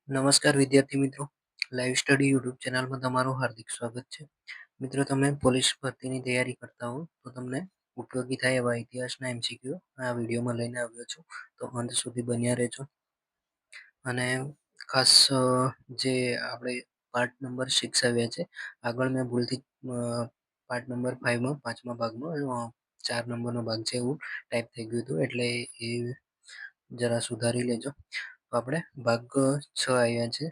નમસ્કાર વિદ્યાર્થી મિત્રો, લાઈવ સ્ટડી યુટ્યુબ ચેનલમાં તમારું હાર્દિક સ્વાગત છે. મિત્રો, તમે પોલીસ ભરતીની તૈયારી કરતા હો તો તમને ઉપયોગી થાય એવા ઇતિહાસના એમસીક્યુ આ વિડીયોમાં લઈને આવ્યો છું, તો અંત સુધી બન્યા રહેજો. અને ખાસ જે આપણે પાર્ટ નંબર 6 આવ્યા છે, આગળ મેં ભૂલથી પાર્ટ નંબર 5માં 5મા ભાગમાં 4 નંબરનો ભાગ છે એવું ટાઈપ થઈ ગયું હતું, એટલે એ જરા સુધારી લેજો. તો આપણે ભાગ 6 આવ્યા છે.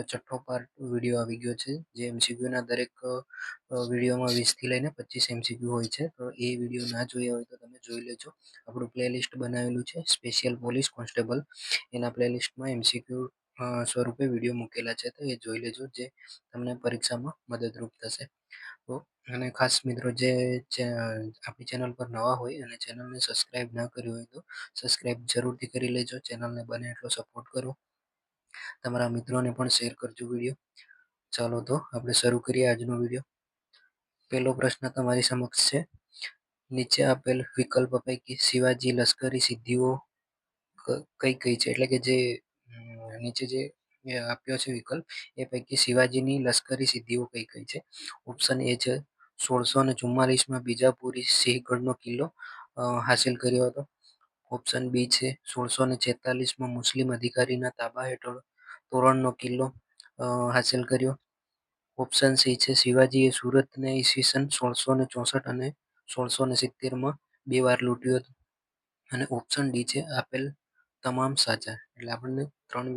છઠ્ઠો પાર્ટ વિડીયો આવી ગયો છે, જે એમસીક્યુના દરેક વિડીયોમાં 20થી લઈને 25 એમસીક્યુ હોય છે. તો એ વિડીયો ના જોયા હોય તો તમે જોઈ લેજો. આપણું પ્લેલિસ્ટ બનાવેલું છે સ્પેશિયલ પોલીસ કોન્સ્ટેબલ, એના પ્લેલિસ્ટમાં એમસીક્યુ સ્વરૂપે વિડીયો મૂકેલા છે, તો એ જોઈ લેજો, જે તમને પરીક્ષામાં મદદરૂપ થશે. તો અને ખાસ મિત્રો, જે આપણી ચેનલ પર નવા હોય અને ચેનલને સબસ્ક્રાઇબ ના કરી હોય તો સબસ્ક્રાઇબ જરૂરથી કરી લેજો. ચેનલને બને એટલો સપોર્ટ કરો, તમારા મિત્રોને પણ શેર કરજો વિડીયો. ચાલો તો આપણે શરૂ કરીએ આજનો વિડીયો. પહેલો પ્રશ્ન તમારી સમક્ષ છે. નીચે આપેલ વિકલ્પ પૈકી શિવાજી લશ્કરી સિદ્ધિઓ કઈ કઈ છે? એટલે કે જે નીચે જે આપ્યો છે વિકલ્પ, એ પૈકી શિવાજીની લશ્કરી સિદ્ધિઓ કઈ કઈ છે? ઓપ્શન એ છે 1644માં બીજાપુરી સિંહગઢનો કિલ્લો હાસિલ કર્યો હતો. ઓપ્શન બી છે 1646માં મુસ્લિમ અધિકારીના તાબા હેઠળ તોરણનો કિલ્લો હાસિલ કર્યો. ઓપ્શન સી છે શિવાજીએ સુરતને ઈસવીસન 1664 અને 1670માં 2 વાર લૂંટ્યું હતું. અને ઓપ્શન ડી છે આપેલ તમામ સાચા. એટલે આપણને 4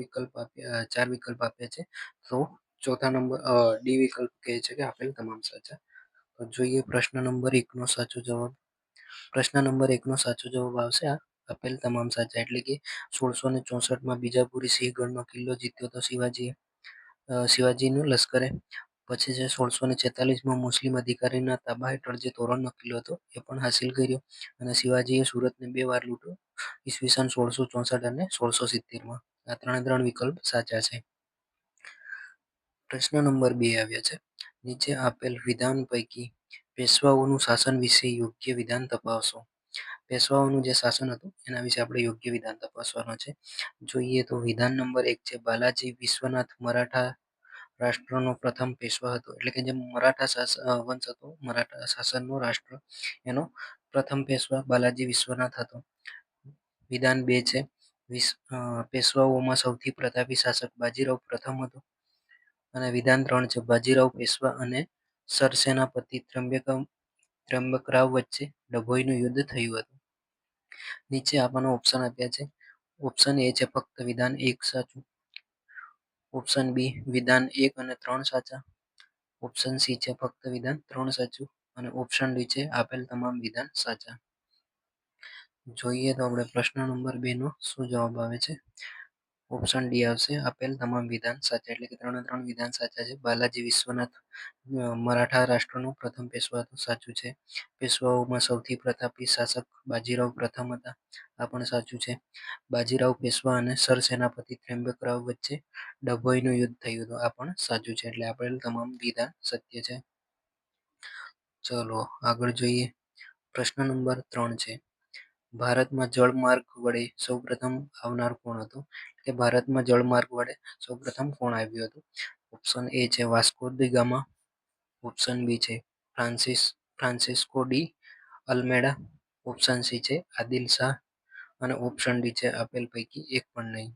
વિકલ્પ આપ્યા છે, તો ચોથા નંબર ડી વિકલ્પ કહે છે કે આપેલ તમામ સાચા. તો જોઈએ પ્રશ્ન નંબર 1 નો સાચો જવાબ. પ્રશ્ન નંબર 1 નો સાચો જવાબ આવશે આપેલ તમામ સાચા. એટલે કે 1664માં બીજાપુરી સિંહગઢનો કિલ્લો જીત્યો હતો શિવાજીનું લશ્કરે. પછી છે 1646માં મુસ્લિમ અધિકારીના તાબા હેઠળ જે તોરણનો કિલ્લો હતો એ પણ હાસિલ કર્યો. અને શિવાજીએ સુરતને 2 વાર લૂંટ્યું, ઈસવીસન 1664 અને 1670માં. આ ત્રણ વિકલ્પ સાચા છે. પ્રશ્ન નંબર 2 આવ્યા છે. નીચે આપેલ વિધાન પૈકી પેશવાઓનું શાસન વિશે યોગ્ય વિધાન તપાસો. પેશવાઓનું જે શાસન હતું એના વિશે આપણે યોગ્ય વિધાન તપાસવાનો છે. જોઈએ તો વિધાન નંબર 1 છે બાલાજી વિશ્વનાથ મરાઠા રાષ્ટ્રનો પ્રથમ પેશવા હતો. એટલે કે જે મરાઠા વંશ હતો, મરાઠા શાસનનો રાષ્ટ્ર, એનો પ્રથમ પેશવા બાલાજી વિશ્વનાથ હતો. વિધાન 2 છે પેશવાઓમાં સૌથી પ્રતાપી શાસક બાજીરાવ પ્રથમ હતો. અને વિધાન 3 છે બાજીરાવ પેશવા અને સરસેનાપતિ ત્ર્યંબકરાવ વચ્ચે ડભોઈનું યુદ્ધ થયું હતું. નીચે આપવાના ઓપ્શન આપ્યા છે. ઓપ્શન એ છે ફક્ત વિધાન 1 સાચું. ઓપ્શન બી વિધાન 1 અને 3 સાચા. ઓપ્શન સી છે ફક્ત વિધાન 3 સાચું. અને ઓપ્શન ડી છે આપેલ તમામ વિધાન સાચા. જોઈએ તો આપણે પ્રશ્ન નંબર 2 નો શું જવાબ આવે છે. ઓપ્શન ડી આવશે આપેલ તમામ વિધાન સાચા. એટલે કે 3 વિધાન સાચા છે. બાલાજી વિશ્વનાથ મરાઠા રાષ્ટ્રનો પ્રથમ પેશવા હતો, સાચું છે. પેશવાઓમાં સૌથી પ્રતાપી શાસક બાજીરાવ પ્રથમ હતા, આ પણ સાચું છે. બાજીરાવ પેશવા અને સરસેનાપતિ ત્ર્યંબકરાવ વચ્ચે ડભોઈનું યુદ્ધ થયું હતું, આ પણ સાચું છે. એટલે આપેલ તમામ વિધાન સત્ય છે. ચલો આગળ જોઈએ. પ્રશ્ન નંબર 3 છે. ભારતમાં જળમાર્ગ વડે સૌપ્રથમ આવનાર કોણ હતું? કે ભારતમાં જળમાર્ગ વડે સૌપ્રથમ કોણ આવ્યું હતું? ઓપ્શન એ છે વાસ્કો દી ગામા. ઓપ્શન બી છે Francisco de Almeida. Option C છે આદિલ શાહ. અને ઓપ્શન ડી છે આપેલ પૈકી એક પણ નહીં.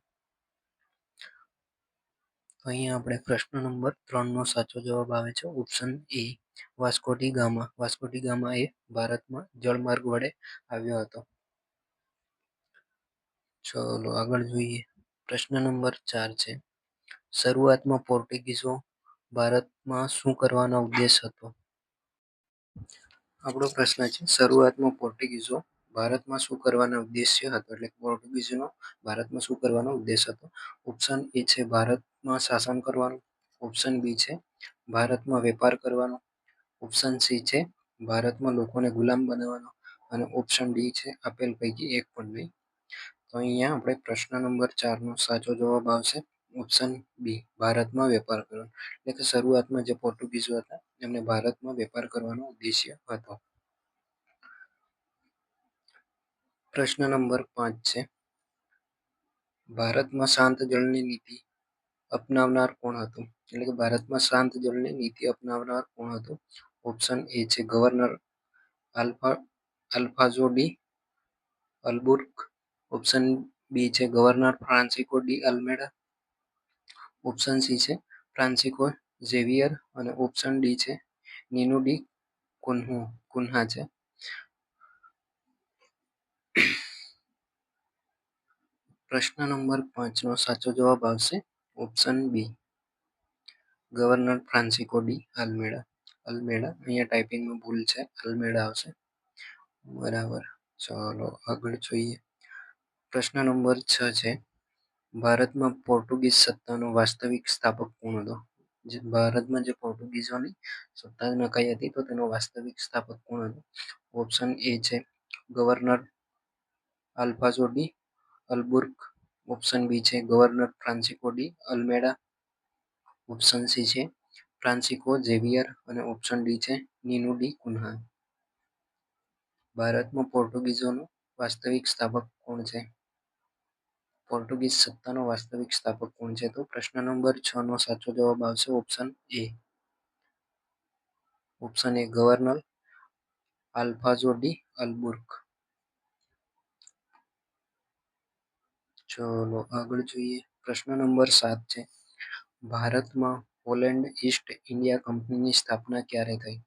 અહીંયા આપણે પ્રશ્ન નંબર 3 નો સાચો જવાબ આવે છે option A Vasco da Gama. Vasco da Gama એ ભારતમાં જળમાર્ગ વડે આવ્યો હતો. ચલો આગળ જોઈએ. પ્રશ્ન નંબર 4 છે. શરૂઆતમાં પોર્ટુગીઝો ભારતમાં શું કરવાનો ઉદ્દેશ હતો? આપણો પ્રશ્ન છે શરૂઆતમાં પોર્ટુગીઝો ભારતમાં શું કરવાનો ઉદ્દેશ્ય હતો? એટલે પોર્ટુગીઝોનો ભારતમાં શું કરવાનો ઉદ્દેશ હતો? ઓપ્શન એ છે ભારતમાં શાસન કરવાનું. ઓપ્શન બી છે ભારતમાં વેપાર કરવાનો. ઓપ્શન સી છે ભારતમાં લોકોને ગુલામ બનાવવાનો. અને ઓપ્શન ડી છે આપેલ પૈકી એક પણ નહીં. તો અહીંયા આપણે પ્રશ્ન નંબર 4 નો સાચો જવાબ આવશે ઓપ્શન બી ભારતમાં વેપાર કરવાનો. એટલે કે શરૂઆતમાં જે પોર્ટુગીઝો હતા એમને ભારતમાં વેપાર કરવાનો ઉદ્દેશ્ય હતો. પ્રશ્ન નંબર 5 છે. ભારતમાં શાંત જળની નીતિ અપનાવનાર કોણ હતું? એટલે કે ભારતમાં શાંત જળની નીતિ અપનાવનાર કોણ હતું? ઓપ્શન એ છે ગવર્નર આલ્ફા આલ્ફાઝો ડી અલ્બુર્ક. ઓપ્શન બી છે governor Francisco de Almeida. Option C છે ફ્રાન્સિસ્કો ઝેવિયર અને ઓપ્શન ડી છે નીનુ ડી કુન્હા છે. પ્રશ્ન નંબર 5 નો સાચો જવાબ આવશે option B governor Francisco de Almeida. અહીંયા ટાઈપિંગમાં ભૂલ છે, અલ્મેડા આવશે. બરાબર. ચાલો આગળ જોઈએ. પ્રશ્ન નંબર 6 છે ભારતમાં પોર્ટુગીઝ સત્તાનો વાસ્તવિક સ્થાપક કોણ હતો? ભારતમાં જે પોર્ટુગીઝોની સત્તા નકાઈ હતી તો તેનો વાસ્તવિક સ્થાપક કોણ હતો? ઓપ્શન એ છે ગવર્નર આલ્ફાઝો ડી અલ્બુર્ક. ઓપ્શન બી છે governor Francisco de Almeida. Option C છે ફ્રાન્સિસ્કો ઝેવિયર અને ઓપ્શન ડી છે નીનુ ડી કુન્હા. ભારતમાં પોર્ટુગીઝોનો વાસ્તવિક સ્થાપક કોણ છે? પોર્ટુગીઝ સત્તાનો વાસ્તવિક સ્થાપક કોણ છે? તો પ્રશ્ન નંબર 6 નો સાચો જવાબ આવશે option A. Option A governor આલ્ફાઝો ડી અલ્બુર્ક. ચલો આગળ જોઈએ. પ્રશ્ન નંબર 7 છે ભારતમાં હોલેન્ડ ઈસ્ટ ઇન્ડિયા કંપનીની સ્થાપના ક્યારે થઈ?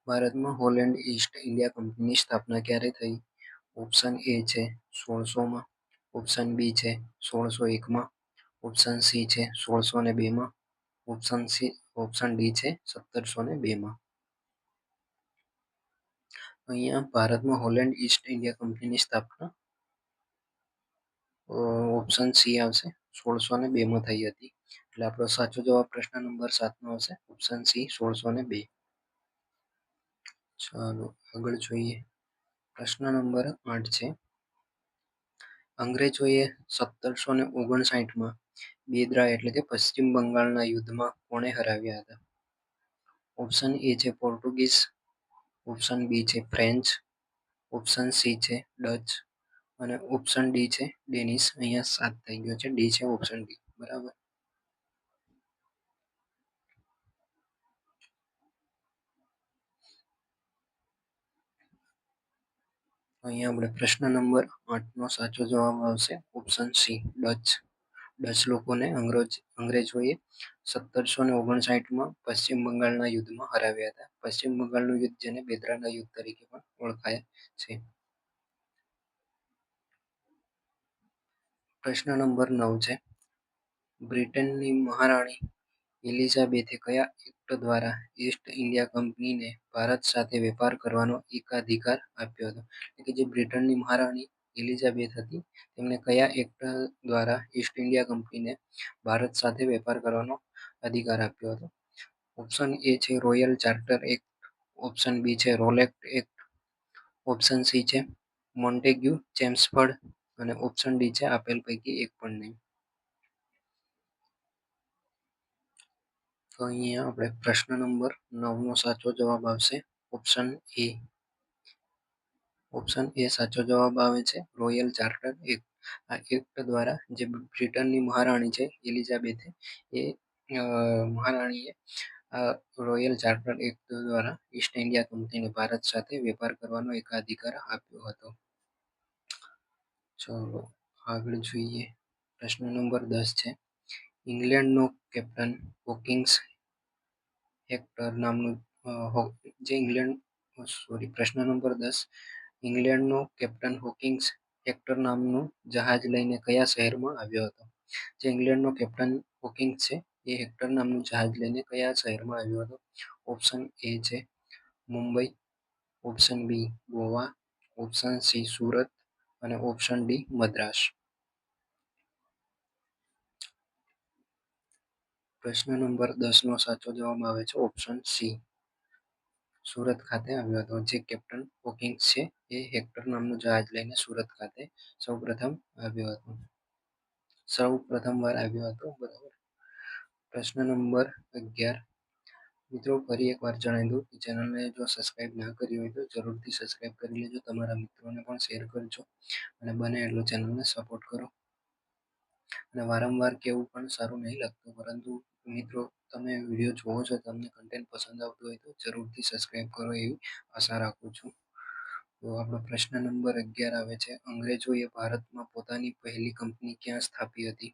ભારતમાં હોલેન્ડ ઈસ્ટ ઇન્ડિયા કંપનીની સ્થાપના ક્યારે થઈ? ઓપ્શન એ છે 1600માં. ઓપ્શન બી છે 1601માં. ઓપ્શન સી છે 1602માં. ઓપ્શન ડી છે 1702માં. અહીંયા ભારતમાં હોલેન્ડ ઈસ્ટ ઇન્ડિયા કંપનીની સ્થાપના ઓપ્શન સી આવશે 1602માં થઈ હતી. એટલે આપણો સાચો જવાબ પ્રશ્ન નંબર 7 નો આવશે ઓપ્શન સી 1602. ચાલો આગળ જોઈએ. પ્રશ્ન નંબર 8 છે અંગ્રેજોએ 1759માં બેદરા એટલે કે પશ્ચિમ બંગાળના યુદ્ધમાં કોણે હરાવ્યા હતા? ઓપ્શન એ છે પોર્ટુગીઝ. ઓપ્શન બી છે ફ્રેન્ચ. ઓપ્શન સી છે ડચ અને ઓપ્શન ડી છે ડેનિશ. અહીંયા 7 થઈ ગયો છે, ડી છે ઓપ્શન ડી. બરાબર. અહીંયા આપણે પ્રશ્ન નંબર 8 નો સાચો જવાબ આવશે ઓપ્શન સી ડચ. ડચ લોકોને અંગ્રેજોએ 1759માં પશ્ચિમ બંગાળના યુદ્ધમાં હરાવ્યા હતા. પશ્ચિમ બંગાળનું યુદ્ધ જેને બેદરાના યુદ્ધ તરીકે પણ ઓળખાય છે. પ્રશ્ન નંબર 9 છે બ્રિટનની મહારાણી એલિઝાબેથે કયા એક્ટ દ્વારા ઈસ્ટ ઇન્ડિયા કંપનીને ભારત સાથે વેપાર કરવાનો એકાધિકાર આપ્યો હતો? એટલે કે જે બ્રિટનની મહારાણી એલિઝાબેથ હતી તેમણે કયા એક્ટ દ્વારા ઈસ્ટ ઇન્ડિયા કંપનીને ભારત સાથે વેપાર કરવાનો અધિકાર આપ્યો હતો? ઓપ્શન એ છે royal charter act. Option B છે રોલેક્ટ એક્ટ. ઓપ્શન સી છે મોન્ટેગ્યુ ચેમ્સફર્ડ અને ઓપ્શન ડી છે આપેલ પૈકી એક પણ નહીં. તો અહીંયા આપણે પ્રશ્ન નંબર 9 નો સાચો જવાબ આવશે ઓપ્શન એ. ઓપ્શન એ સાચો જવાબ આવે છે રોયલ ચાર્ટર એક્ટ. આ એક્ટ દ્વારા જે બ્રિટનની મહારાણી છે એલિઝાબેથે એ મહારાણીએ રોયલ ચાર્ટર એક્ટ દ્વારા ઈસ્ટ ઇન્ડિયા કંપનીને ભારત સાથે વેપાર કરવાનો એકાધિકાર આપ્યો હતો. ચલો આગળ જોઈએ. પ્રશ્ન નંબર 10 છે ઇંગ્લેન્ડનો કેપ્ટન હોકિન્સ હેક્ટર નામનું પ્રશ્ન નંબર 10 ઇંગ્લેન્ડનો કેપ્ટન હોકિન્સ હેક્ટર નામનું જહાજ લઈને કયા શહેરમાં આવ્યો હતો? જે ઇંગ્લેન્ડનો કેપ્ટન હોકિન્સ છે એ હેક્ટર નામનું જહાજ લઈને કયા શહેરમાં આવ્યો હતો? ઓપ્શન એ છે Mumbai. Option B Goa. Option C Surat અને ઓપ્શન ડી મદ્રાસ. પ્રશ્ન નંબર 10 નો સાચો જવાબ આવે છે ઓપ્શન સી સુરત ખાતે આવ્યો હતો. જે કેપ્ટન હોકિન્સ છે એ હેક્ટર નામનું જહાજ લઈને સુરત ખાતે સૌ પ્રથમવાર આવ્યો હતો. બરાબર. પ્રશ્ન નંબર 11 મિત્રો ફરી એકવાર જણાવી દઉં કે ચેનલને જો સબસ્ક્રાઇબ ના કરી હોય તો જરૂરથી સબસ્ક્રાઇબ કરી લેજો. તમારા મિત્રોને પણ શેર કરજો અને બને એટલો ચેનલને સપોર્ટ કરો. અને વારંવાર કહેવું પણ સારું નહીં લાગતું, પરંતુ મિત્રો તમે વિડીયો જોવો છો, તમને કન્ટેન્ટ પસંદ આવતું હોય તો જરૂરથી સબસ્ક્રાઈબ કરો એવી આશા રાખું છું. તો આપણો પ્રશ્ન નંબર 11 આવે છે, અંગ્રેજોએ ભારતમાં પોતાની પહેલી કંપની ક્યાં સ્થાપી હતી?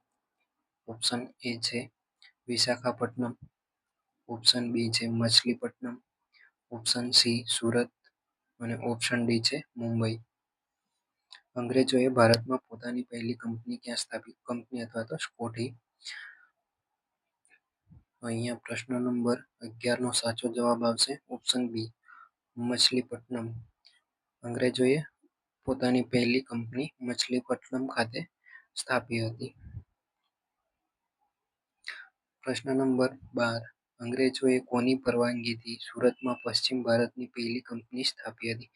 ઓપ્શન એ છે વિશાખાપટ્ટનમ, ઓપ્શન બી છે મછલીપટ્ટનમ, ઓપ્શન સી સુરત અને ઓપ્શન ડી છે મુંબઈ. અંગ્રેજોએ ભારતમાં પોતાની પહેલી કંપની ક્યાં સ્થાપી? કંપની અથવા તો કોઠી. અહીંયા પ્રશ્ન નંબર 11 નો સાચો જવાબ આવશે ઓપ્શન બી મછલીપટ્ટનમ. અંગ્રેજોએ પોતાની પહેલી કંપની મછલીપટ્ટનમ ખાતે સ્થાપી હતી. પ્રશ્ન નંબર 12, અંગ્રેજોએ કોની પરવાનગીથી સુરતમાં પશ્ચિમ ભારતની પહેલી કંપની સ્થાપી હતી?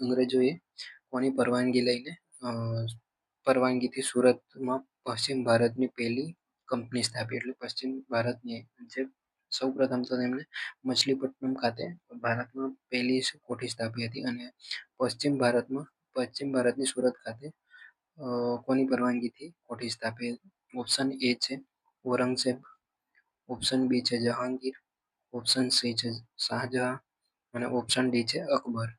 અંગ્રેજોએ કોની પરવાનગી લઈને પરવાનગીથી સુરતમાં પશ્ચિમ ભારતની પહેલી કંપની સ્થાપી? એટલે પશ્ચિમ ભારતની જે સૌ પ્રથમ તો તેમણે મછલીપટ્ટનમ ખાતે ભારતમાં પહેલી કોઠી સ્થાપી હતી અને પશ્ચિમ ભારતની સુરત ખાતે કોની પરવાનગીથી કોઠી સ્થાપી? ઓપ્શન એ છે ઔરંગઝેબ, ઓપ્શન બી છે જહાંગીર, ઓપ્શન સી છે શાહજહાં અને ઓપ્શન ડી છે અકબર.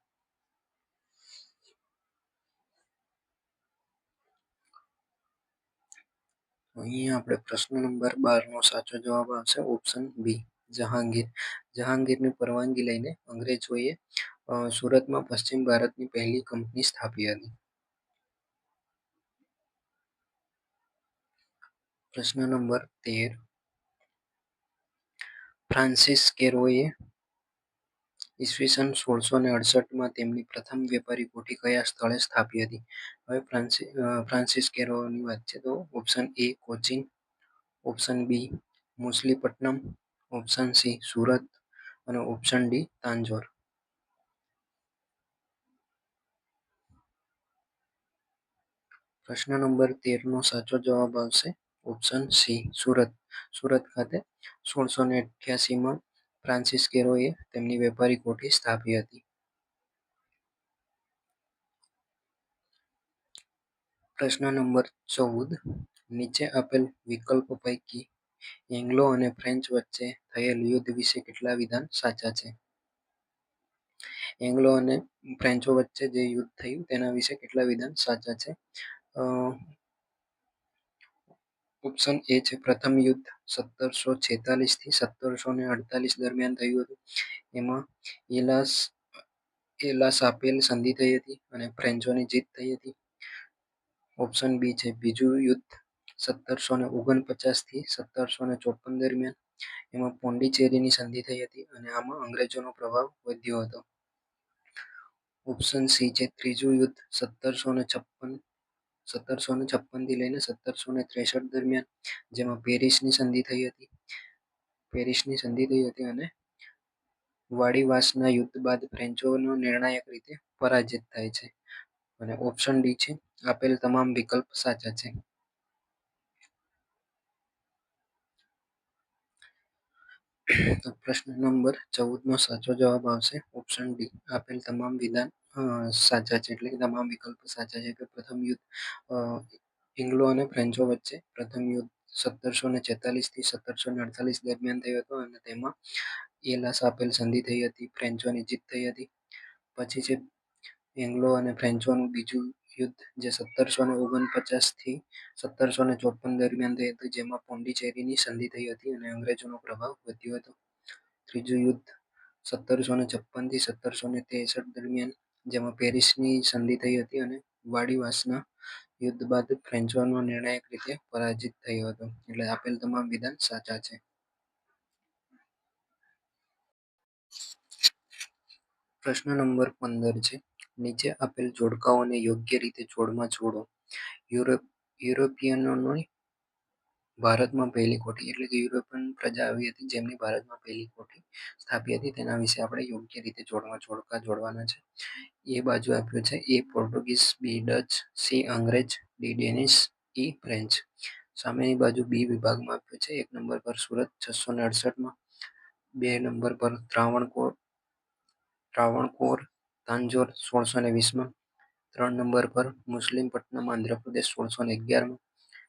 અહીંયા આપણે પ્રશ્ન નંબર 12 નો સાચો જવાબ આવશે ઓપ્શન બી જહાંગીર. જહાંગીરની પરવાનગી લઈને અંગ્રેજોએ સુરતમાં પશ્ચિમ ભારતની પહેલી કંપની સ્થાપી હતી. પ્રશ્ન નંબર 13, ફ્રાન્સિસ કેરોએ ઈસવીસન 1668 તેમની પ્રથમ વેપારી કોઠી કયા સ્થળે સ્થાપી હતી? હવે ફ્રાન્સિસ કેરોની વાત છે તો option A Cochin, option B Masulipatnam, option C Surat અને ઓપ્શન ડી તાંજોર. પ્રશ્ન નંબર 13 નો સાચો જવાબ આવશે ઓપ્શન સી સુરત. સુરત ખાતે 1688માં ફ્રાન્સિસ કેરોએ તેમની વેપારી કોઠી સ્થાપી હતી. પ્રશ્ન નંબર 14, નીચે આપેલ વિકલ્પો પૈકી એંગ્લો અને ફ્રેન્ચ વચ્ચે થયેલ યુદ્ધ વિશે કેટલા વિધાન સાચા છે? એંગ્લો અને ફ્રેન્ચો વચ્ચે જે યુદ્ધ થયું તેના વિશે કેટલા વિધાન સાચા છે? ઓપ્શન એ છે પ્રથમ યુદ્ધ 1746 થી 1748 દરમિયાન થયું હતું. એમાં એલાસ આપેલ સંધિ થઈ હતી અને ફ્રેન્ચોની જીત થઈ હતી. ઓપ્શન બી છે બીજું યુદ્ધ 1749 થી 1754 દરમિયાન, એમાં પોંડિચેરીની સંધિ થઈ હતી અને આમાં અંગ્રેજોનો પ્રભાવ વધ્યો હતો. ઓપ્શન સી છે ત્રીજું યુદ્ધ 1756 થી લઈને 1763 દરમિયાન, જેમાં પેરિસની સંધિ થઈ હતી અને વાડીવાસના યુદ્ધ બાદ ફ્રેન્ચોનો નિર્ણાયક રીતે પરાજિત થાય છે. અને ઓપ્શન ડી છે આપેલ તમામ વિકલ્પ સાચા છે. તો પ્રશ્ન નંબર 14 નો સાચો જવાબ આવશે ઓપ્શન ડી આપેલ તમામ વિધાન સાચા છે, એટલે કે તમામ વિકલ્પ સાચા છે. કે પ્રથમ યુદ્ધ ઇંગ્લો અને ફ્રેન્ચો વચ્ચે પ્રથમ યુદ્ધ 1746 થી 1748 દરમિયાન થયો હતો અને તેમાં એલાસ આપેલ સંધિ થઈ હતી, ફ્રેન્ચોની જીત થઈ હતી. પછી છે એંગ્લો અને ફ્રેન્ચોનું બીજું યુદ્ધ જે 1749 થી 1754 દરમિયાન થઈ હતું, જેમાં પોંડિચેરીની સંધિ થઈ હતી અને અંગ્રેજોનો પ્રભાવ વધ્યો હતો. ત્રીજું યુદ્ધ 1756 થી 1763 દરમિયાન, જેમાં પેરિસની સંધિ થઈ હતી અને વાડીવાસના યુદ્ધ બાદ ફ્રેન્ચોનો નિર્ણાયક રીતે પરાજિત થયો હતો. એટલે આપેલ તમામ વિધાન સાચા છે. પ્રશ્ન નંબર 15 છે, નીચે આપેલ જોડકાઓને યોગ્ય રીતે જોડમાં જોડો. યુરોપિયનોની ભારતમાં પહેલી કોઠી, એટલે કે યુરોપિયન પ્રજા આવી હતી જેમની ભારતમાં પહેલી કોઠી સ્થાપી હતી, તેના વિશે આપણે યોગ્ય રીતે જોડકા જોડવાના છે. એ બાજુ આપ્યું છે એ પોર્ટુગીઝ, બી ડચ, સી અંગ્રેજ, ડી ડેનિશ, ઈ ફ્રેન્ચ. સામેની બાજુ બી વિભાગમાં આપ્યું છે 1 નંબર પર સુરત 668માં, 2 નંબર પર ત્રાવણકોર તાંજોર 1620માં, 3 નંબર પર મુસ્લિમપટ્ટનમ આંધ્રપ્રદેશ 1611માં,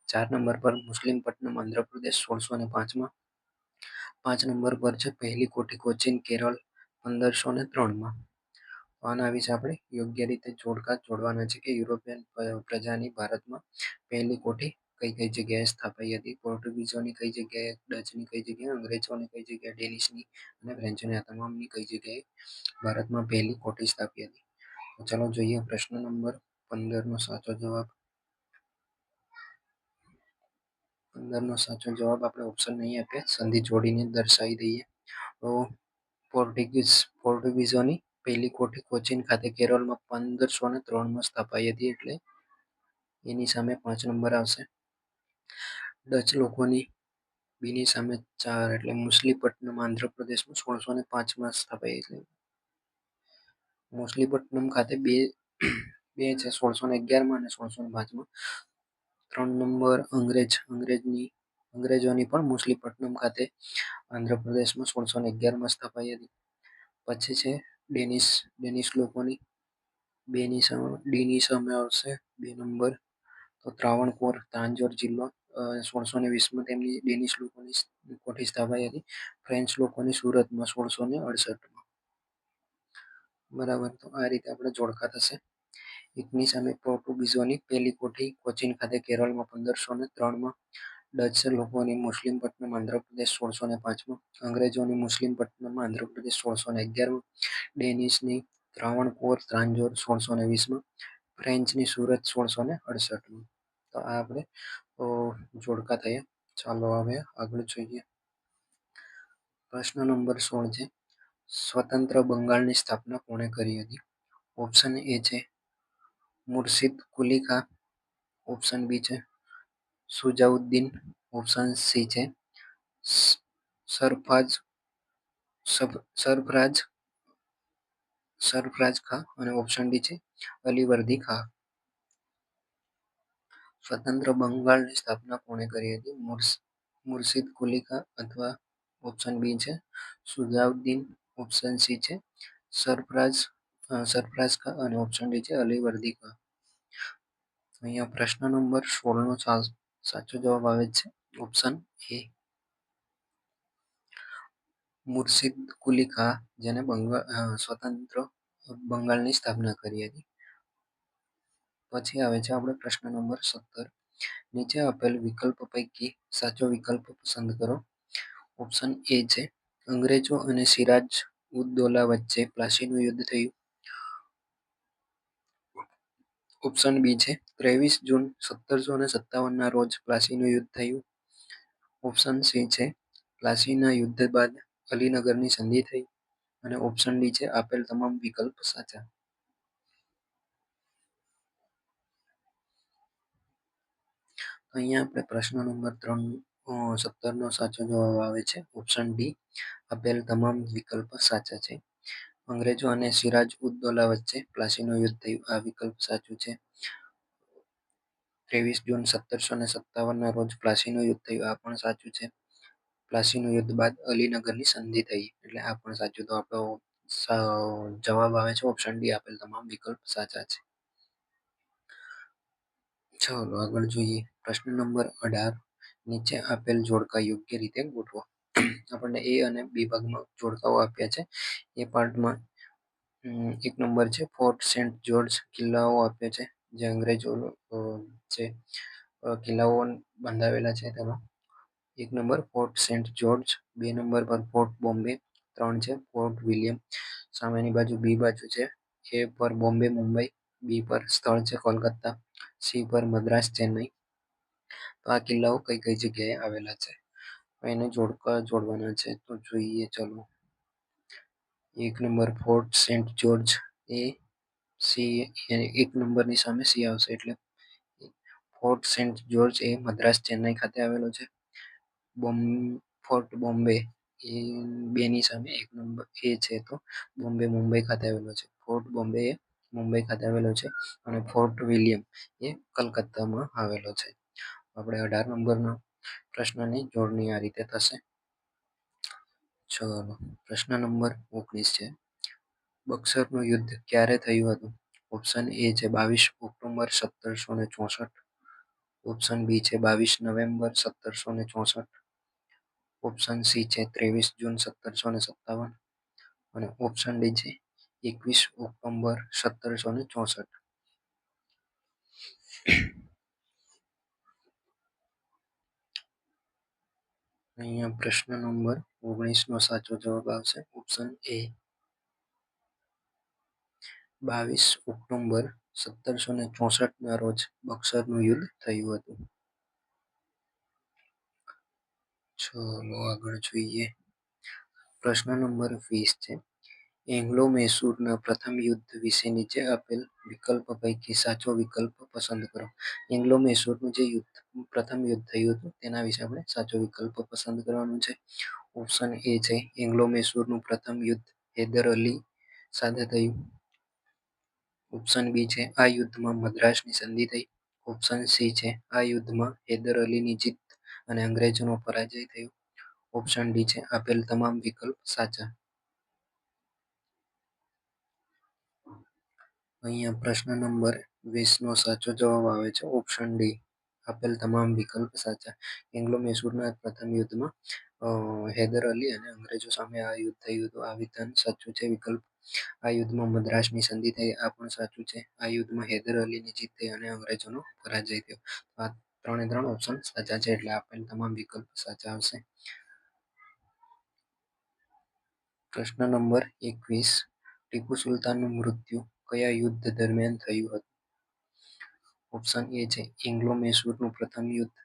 4 નંબર પર મુસ્લિમપટ્ટનમ આંધ્રપ્રદેશ 1605માં. 5 નંબર પર છે પહેલી કોઠી કોચીન કેરળ 1503માં. તો આના વિશે આપણે યોગ્ય રીતે જોડકા જોડવાના છે કે યુરોપિયન પ્રજાની ભારતમાં પહેલી કોઠી કઈ કઈ જગ્યાએ સ્થાપાઈ હતી, પોર્ટુગીઝોની કઈ જગ્યાએ, ડચની કઈ જગ્યાએ, અંગ્રેજોની કઈ જગ્યાએ, ડેનિશની અને ફ્રેન્ચની આ તમામની કઈ જગ્યાએ ભારતમાં પહેલી કોઠી સ્થાપી હતી. તો ચાલો જોઈએ પ્રશ્ન નંબર 15નો સાચો જવાબ. 15નો સાચો જવાબ આપણે ઓપ્શન નહીં આપીએ, સંધિ જોડીને દર્શાવી દઈએ. તો પોર્ટુગીઝોની પહેલી કોઠી કોચીન ખાતે કેરળમાં 1503માં સ્થાપાઈ હતી, એટલે એની સામે 5 નંબર આવશે. ડચ લોકોની બીની સામે 4 એટલે મુસ્લીપટ્ટનમ આંધ્રપ્રદેશમાં 1605માં સ્થાપાઈ. એટલે મુસ્લીપટ્ટનમ ખાતે બે છે, 1611માં અને 1605માં. 3 નંબર અંગ્રેજોની પણ મુસ્લીપટ્ટનમ ખાતે આંધ્રપ્રદેશમાં 1611માં સ્થાપાઈ હતી. પછી છે ડેનિશ લોકોની ડીની સામે આવશે 2 નંબર. તો ત્રાવણકોર તાંજોર જિલ્લો 1620માં તેમની ડેનિશ લોકોની કોઠી સ્થાપાઈ હતી. ફ્રેન્ચ લોકોની સુરતમાં 1668માં. બરાબર, તો આ રીતે આપણે જોડકા થશે. એકની સામે પોર્ટુગીઝોની પહેલી કોઠી કોચીન ખાતે કેરળમાં 1503માં. ડચ લોકોની મુસ્લિમપટ્ટનમ આંધ્રપ્રદેશ 1605માં. અંગ્રેજોની મુસ્લિમપટ્ટનમ આંધ્રપ્રદેશ 1611માં. ડેનિશની ત્રાવણકોર તાંજોર 1620માં. ફ્રેન્ચની સુરત 1668માં. તો આ આપણે જોડકા થયા. ચાલો હવે આગળ જોઈએ. પ્રશ્ન નંબર 16 છે સ્વતંત્ર બંગાળની સ્થાપના કોણે કરી હતી? ઓપ્શન એ છે મુર્શિદ કુલી ખાન, ઓપ્શન બી છે સુજાઉદ્દીન, ઓપ્શન સી છે સરફરાજ ખાન અને ઓપ્શન ડી છે અલીવર્દી ખાન. સ્વતંત્ર બંગાળની સ્થાપના કોણે કરી હતી? મુર્શિદ કુલી ખાન અથવા ઓપ્શન બી છે સુજાઉદ્દીન, ઓપ્શન સી છે સરફરાજ ખાન અને ઓપ્શન ડી છે અલીવર્દી ખાન. અહીંયા પ્રશ્ન નંબર 16નો સાચો જવાબ આવે છે ઓપ્શન એ મુર્શિદ કુલી ખાન, જેને સ્વતંત્ર બંગાળની સ્થાપના કરી હતી. પછી આવે છે આપણે પ્રશ્ન નંબર 17. નીચે આપેલ વિકલ્પ પૈકી સાચો વિકલ્પ પસંદ કરો. ઓપ્શન એ છે અંગ્રેજો અને સિરાજ ઉદ-દૌલા વચ્ચે પ્લાસીનું યુદ્ધ થયું. ઓપ્શન બી છે 23 જૂન 1757ના રોજ પ્લાસીનું યુદ્ધ થયું. ઓપ્શન સી છે પ્લાસીના યુદ્ધ બાદ અલીનગરની સંધિ થઈ. અને ઓપ્શન ડી છે આપેલ તમામ વિકલ્પ સાચા. અહીંયા આપણે પ્રશ્ન નંબર 17નો સાચો જવાબ આવે છે ઓપ્શન ડી, આપેલ તમામ વિકલ્પ સાચા છે. અંગ્રેજો અને સિરાજ ઉદ-દૌલા વચ્ચે પ્લાસીનું યુદ્ધ થયું, આ વિકલ્પ સાચું છે. 23 જૂન 1757ના રોજ પ્લાસીનું યુદ્ધ થયું, આ પણ સાચું છે. પ્લાસીનું યુદ્ધ બાદ અલીનગરની સંધિ થઈ, એટલે આ પણ સાચું. તો આપણો જવાબ આવે છે ઓપ્શન ડી, આપેલ તમામ વિકલ્પ સાચા છે. ચાલો આગળ જોઈએ. પ્રશ્ન નંબર 18. નીચે આપેલ જોડકા યોગ્ય રીતે ગોઠવો. આપણને એ અને બી ભાગમાં જોડકાઓ આપ્યા છે. એ પાર્ટમાં 1 નંબર છે ફોર્ટ સેન્ટ જોર્જ કિલ્લાઓ આપ્યો છે, જે અંગ્રેજો જે કિલ્લાઓ બંધાવેલા છે તેમાં. 1 number fort saint George, 2 number પર ફોર્ટ બોમ્બે, 3 છે ફોર્ટ વિલિયમ. સામેની બાજુ બી બાજુ છે એ પર બોમ્બે મુંબઈ, બી પર સ્થળ છે કોલકાતા, સી પર મદ્રાસ ચેન્નઈ. તો આ કિલ્લાઓ કઈ કઈ જગ્યાએ આવેલા છે, એને જોડકા જોડવાના છે. તો જોઈએ ચલો. 1 number fort saint George A C, 1 નંબરની સામે સી આવશે, એટલે ફોર્ટ સેન્ટ જોર્જ એ મદ્રાસ ચેન્નઈ ખાતે આવેલો છે. ફોર્ટ બોમ્બે એ 2ની સામે 1 નંબર એ છે, તો બોમ્બે મુંબઈ ખાતે આવેલો છે. ફોર્ટ બોમ્બે એ મુંબઈ ખાતે આવેલો છે અને ફોર્ટ વિલિયમ એ કલકત્તામાં આવેલો છે. આપણે 18 નંબરના પ્રશ્નની જોડણી આ રીતે થશે. ચલો પ્રશ્ન નંબર 19 છે બક્સરનું યુદ્ધ ક્યારે થયું હતું? ઓપ્શન એ છે 22 ઓક્ટોબર 1764, ઓપ્શન બી છે 22 નવેમ્બર 1764. ઓપ્શન સી છે 23 જૂન 1757. અને ઓપ્શન ડી છે 21 ઓક્ટોબર 1764. અહીંયા પ્રશ્ન નંબર 19નો સાચો જવાબ આવશે ઓપ્શન એ. 22 ઓક્ટોબર 1764ના રોજ બક્સરનું યુદ્ધ થયું હતું. ચલો આગળ જોઈએ. પ્રશ્ન નંબર 20 છે. એંગ્લો મૈસૂરના પ્રથમ યુદ્ધ વિશે નીચે આપેલ વિકલ્પ પૈકી સાચો વિકલ્પ પસંદ કરો. એંગ્લો મૈસૂરનું જે પ્રથમ યુદ્ધ થયું હતું તેના વિશે આપણે સાચો વિકલ્પ પસંદ કરવાનો છે. ઓપ્શન એ છે એંગ્લો મૈસૂરનું પ્રથમ યુદ્ધ હૈદર અલી સાથે થયું. ઓપ્શન બી છે આ યુદ્ધમાં મદ્રાસની સંધિ થઈ. ઓપ્શન સી છે આ યુદ્ધમાં હૈદર અલીની જીત અને અંગ્રેજોનો પરાજય થયો. ઓપ્શન ડી છે આપેલ તમામ વિકલ્પ સાચા. અહીંયા પ્રશ્ન નંબર 20નો સાચો જવાબ આવે છે ઓપ્શન ડી. આપેલ તમામ વિકલ્પ સાચા. એંગ્લો મૈસૂરના પ્રથમ યુદ્ધમાં હૈદર અલી અને અંગ્રેજો સામે આ યુદ્ધ થયું હતું. આ વિધાન સાચું છે. વિકલ્પ આ યુદ્ધમાં મદ્રાસની સંધિ થઈ આ પણ સાચું છે. આ યુદ્ધમાં હૈદર અલીની જીત થઈ અને અંગ્રેજોનો પરાજય થયો. આ 3 ઓપ્શન સાચા છે એટલે આપેલ તમામ વિકલ્પ સાચા આવશે. પ્રશ્ન નંબર 21. ટીપુ સુલતાનનું મૃત્યુ કયા યુદ્ધ દરમિયાન થયું હતું? ઓપ્શન એ છે એંગ્લો મૈસૂરનું પ્રથમ યુદ્ધ.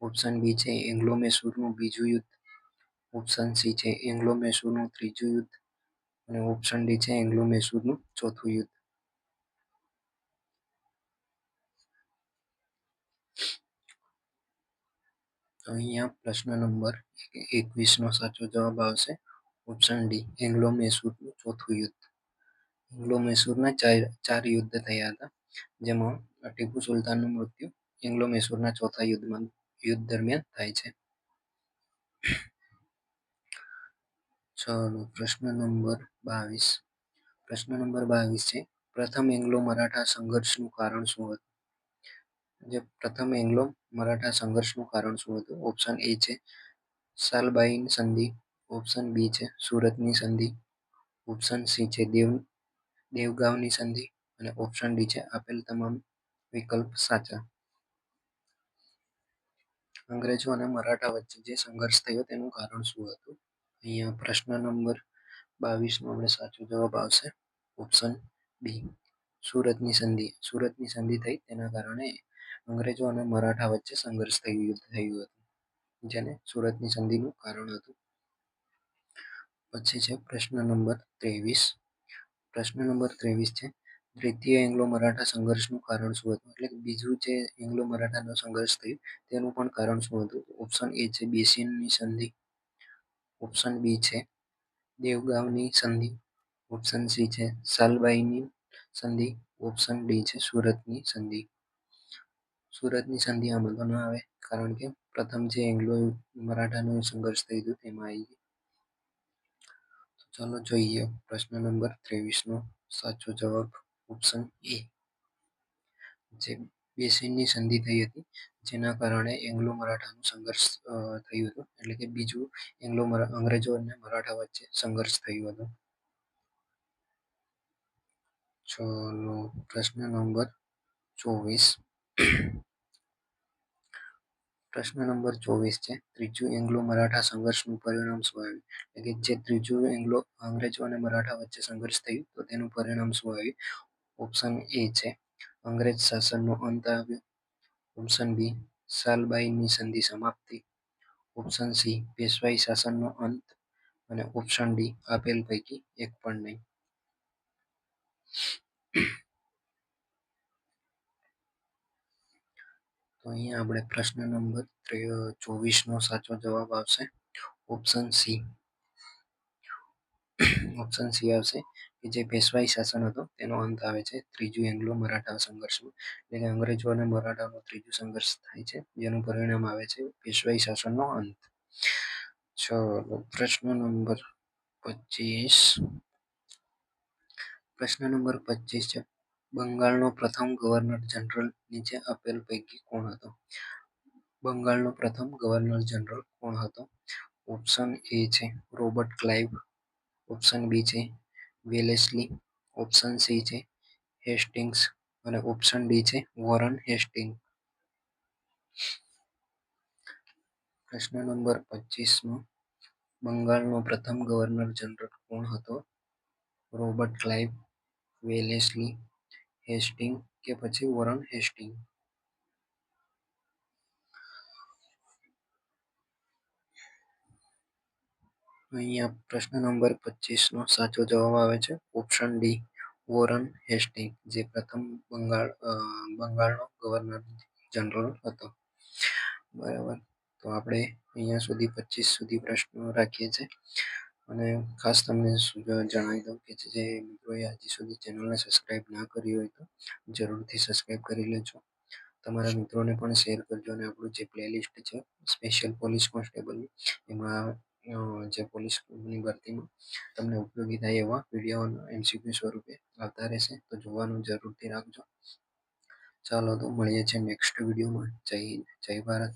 ઓપ્શન બી છે એંગ્લો મૈસૂરનું બીજું યુદ્ધ. ઓપ્શન સી છે એંગ્લો મૈસૂરનું ત્રીજું યુદ્ધ. અને ઓપ્શન ડી છે એંગ્લો મૈસૂરનું ચોથું યુદ્ધ. તો અહીંયા પ્રશ્ન નંબર 21નો સાચો જવાબ આવશે ઓપ્શન ડી એંગ્લો મૈસૂરનું ચોથું યુદ્ધ. એંગ્લો મૈસૂરના ચાર યુદ્ધ થયા હતા જેમાં ટીપુ સુલતાનનું મૃત્યુ એંગ્લો મૈસૂરના ચોથા યુદ્ધ દરમિયાન થાય છે. ચલો પ્રશ્ન નંબર 22. પ્રશ્ન નંબર 22 છે પ્રથમ એંગ્લો મરાઠા સંઘર્ષનું કારણ શું હતું? જે પ્રથમ એંગ્લો મરાઠા સંઘર્ષનું કારણ શું હતું? ઓપ્શન એ છે સાલબાઈન સંધિ. ઓપ્શન બી છે સુરતની સંધિ. ઓપ્શન સી છે દેવગાંવની સંધિ. અને ઓપ્શન ડી છે આપેલ તમામ વિકલ્પ સાચા. અંગ્રેજો અને મરાઠા વચ્ચે જે સંઘર્ષ થયો તેનું કારણ શું હતું? અહીંયા પ્રશ્ન નંબર 22નો આપણે સાચો જવાબ આવશે ઓપ્શન બી સુરતની સંધિ. સુરતની સંધિ થઈ તેના કારણે અંગ્રેજો અને મરાઠા વચ્ચે સંઘર્ષ થયું યુદ્ધ થયું હતું જેને સુરતની સંધિનું કારણ હતું. પછી છે પ્રશ્ન નંબર 23. પ્રશ્ન નંબર 23 છે દ્વિતીય એંગ્લો મરાઠા સંઘર્ષનું કારણ શું હતું? એટલે બીજું જે એંગ્લો મરાઠાનો સંઘર્ષ થયું તેનું પણ કારણ શું હતું? ઓપ્શન એ છે બેસિનની સંધિ. ઓપ્શન બી છે દેવગાંવની સંધિ. ઓપ્શન સી છે સાલબાઈની સંધિ. ઓપ્શન ડી છે સુરતની સંધિ. સુરતની સંધિ આમાં તો ના આવે કારણ કે પ્રથમ જે એંગ્લો મરાઠાનો સંઘર્ષ થયું હતું તેમાં આવી ગઈ. ચાલો જોઈએ પ્રશ્ન નંબર 23નો સાચો જવાબ ઓપ્શન એ. જે બેસિનની સંધિ થઈ હતી જેના કારણે એંગ્લો મરાઠાનું સંઘર્ષ થયું હતું એટલે કે બીજું અંગ્રેજો અને મરાઠા વચ્ચે સંઘર્ષ થયું હતું. ચલો પ્રશ્ન નંબર 24. પ્રશ્ન નંબર 24 છે ત્રીજું એંગ્લો મરાઠા સંઘર્ષનું પરિણામ શું આવ્યું? એટલે કે જે ત્રીજું અંગ્રેજો અને મરાઠા વચ્ચે સંઘર્ષ થયું તો તેનું પરિણામ શું આવ્યું? ઓપ્શન એ છે અંગ્રેજ શાસનનો અંત આવ્યો. ઓપ્શન બી સાલબાઈની સંધિ સમાપ્તિ. ઓપ્શન સી પેશવાઈ શાસનનો અંત. અને ઓપ્શન ડી આપેલ પૈકી એક પણ નહીં. તો અહીંયા આપણે પ્રશ્ન નંબર 24નો સાચો જવાબ આવશે ઓપ્શન સી. ઓપ્શન સી આવશે કે જે પેશવાઈ શાસન હતો તેનો અંત આવે છે ત્રીજું એંગ્લો મરાઠા સંઘર્ષમાં. એટલે કે અંગ્રેજો અને મરાઠાનો ત્રીજું સંઘર્ષ થાય છે જેનું પરિણામ આવે છે પેશવાઈ શાસનનો અંત. ચલો પ્રશ્ન નંબર 25. પ્રશ્ન નંબર 25 છે બંગાળનો પ્રથમ ગવર્નર જનરલ નીચે આપેલ પૈકી કોણ હતો? બંગાળનો પ્રથમ ગવર્નર જનરલ કોણ હતો? ઓપ્શન એ છે રોબર્ટ ક્લાઇવ, ઓપ્શન બી છે વેલેસ્લી, ઓપ્શન સી છે હેસ્ટિંગ્સ અને ઓપ્શન ડી છે વોરન હેસ્ટિંગ. પ્રશ્ન નંબર 25 બંગાળનો પ્રથમ ગવર્નર જનરલ કોણ હતો? રોબર્ટ ક્લાઇવ, વેલેસ્લી, હેસ્ટિંગ કે પછી વોરન હેસ્ટિંગ? અહીંયા પ્રશ્ન નંબર 25 નો સાચો જવાબ આવે છે ઓપ્શન ડી વોરન હેસ્ટિંગ, જે પ્રથમ બંગાળનો ગવર્નર જનરલ હતો. બરાબર, તો આપણે અહીંયા સુધી 25 સુધી પ્રશ્નો રાખીએ છીએ. અને ખાસ તમને જણાવી દઉં કે જે મિત્રોએ હજી સુધી ચેનલને સબસ્ક્રાઇબ ના કરી હોય તો જરૂરથી સબસ્ક્રાઇબ કરી લેજો. તમારા મિત્રોને પણ શેર કરજો અને આપણું જે પ્લેલિસ્ટ છે સ્પેશિયલ પોલીસ કોન્સ્ટેબલની, એમાં જે પોલીસની ભરતીમાં તમને ઉપયોગી થાય એવા વિડીયો MCQ સ્વરૂપે આવતા રહેશે, તો જોવાનું જરૂરથી રાખજો. ચાલો તો મળીએ છીએ નેક્સ્ટ વિડીયોમાં. જય હિન્દ, જય ભારત.